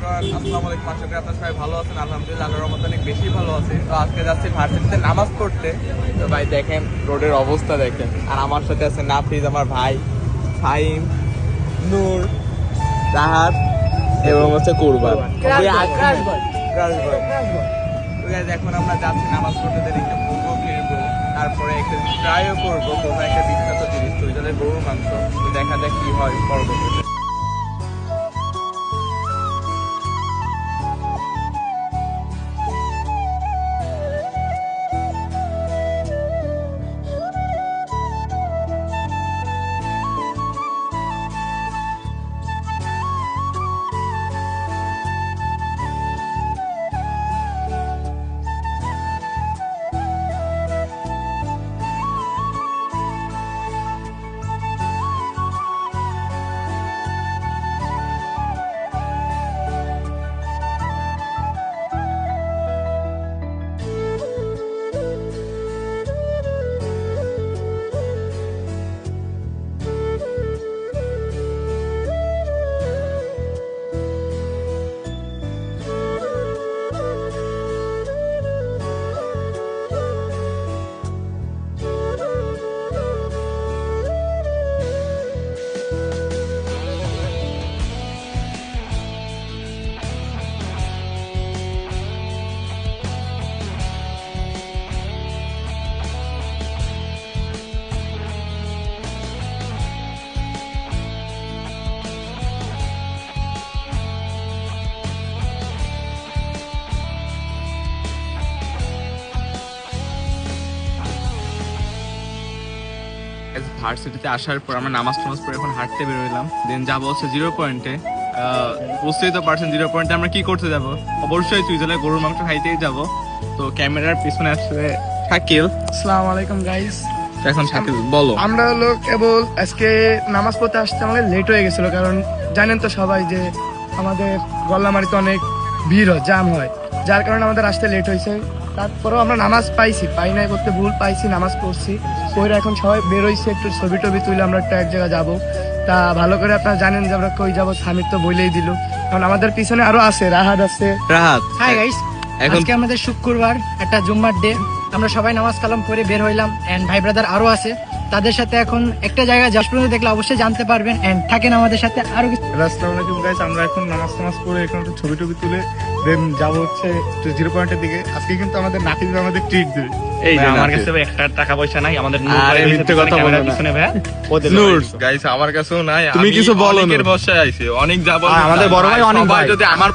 আসসালামু আলাইকুম, আশা করি আপনারা সবাই ভালো আছেন। আলহামদুলিল্লাহ আল্লাহর রহমতে অনেক বেশি ভালো আছি। তো আজকে যাচ্ছি ভার্সিটিতে নামাজ পড়তে। তো ভাই দেখেন রোডের অবস্থা দেখেন, আর আমার সাথে আছে নাফিজ, আমার ভাই, ফাহিম, নূর, রাহাত এবং হচ্ছে কুরবান। এখন আমরা যাচ্ছি নামাজ পড়তে, একটু ঘুরবো ফিরবো, তারপরে একটা ট্রাইও করবো কোথাও একটা বিখ্যাত জিনিস চৈতালের গরুর মাংস। তো দেখা যাক কি হয় পরবর্তীতে। ভার্সিটিতে আসার পর আমরা নামাজ টামাজ পরে এখন হাঁটতে বেরোলাম। দেন যাবো হচ্ছে 0 পয়েন্টে। বুঝতেই তো পারছেন 0 পয়েন্টে আমরা কি করতে যাব, অবশ্যই চুইঝালে গরুর মাংস খাইতেই যাব। তো ক্যামেরার পিছনে আসছে শাকিল। আসসালামু আলাইকুম গাইস। এখন শাকিল বলো। আমরা হলো কেবল আজকে নামাজ পড়তে আসতে আমাদের লেট হয়ে গেছিল, কারণ জানেন তো সবাই যে আমাদের গল্লামারিতে অনেক ভিড় হয়, জ্যাম হয়, যার কারণে আমাদের আসতে লেট হয়েছে। তারপরেও আমরা নামাজ পাই নাই বলতে ভুল, পাইছি, নামাজ পড়ছি। পরে এখন সবাই বেরোইছে, একটু ছবি টবি তুলে আমরা একটা এক জায়গায় যাবো। তা ভালো করে আপনারা জানেন যে আমরা কই যাবো, সামির তো বলেই দিল। কারণ আমাদের পিছনে আরো আছে, রাহাত আছে। রাহাত হাই গাইস, এখন আজকে আমাদের শুক্রবার, একটা জুম্মার ডে। আমরা সবাই নামাজ কালাম করে বের হইলাম, এন্ড ভাই ব্রাদার আরো আছে, তাদের সাথে এখন একটা জায়গায় যাস পর্যন্ত দেখলে অবশ্যই জানতে পারবেন। এন্ড থাকেন আমাদের সাথে আরো কিছু। আসসালামু আলাইকুম গাইস, আমরা এখন নামাজ টামাজ পড়ে এখন একটু ছবি টবি তুলে দেন যাবো হচ্ছে 0 পয়েন্টের দিকে। আজকে কিন্তু আমাদের নাফিজ আমাদের ট্রিট দেবে। এই যে আমার কাছে একটা টাকা পয়সা নাই, আমাদের আরে মিথ্যে কথা বলো না। পিছনে ভাইয়া নূর গাইস আমার কাছেও নাই। তুমি আমি কিছু বলো না। অনেকের বসায় আইছি, অনেক যাব। আমাদের বড় ভাই অনেক ভাই। যদি আমার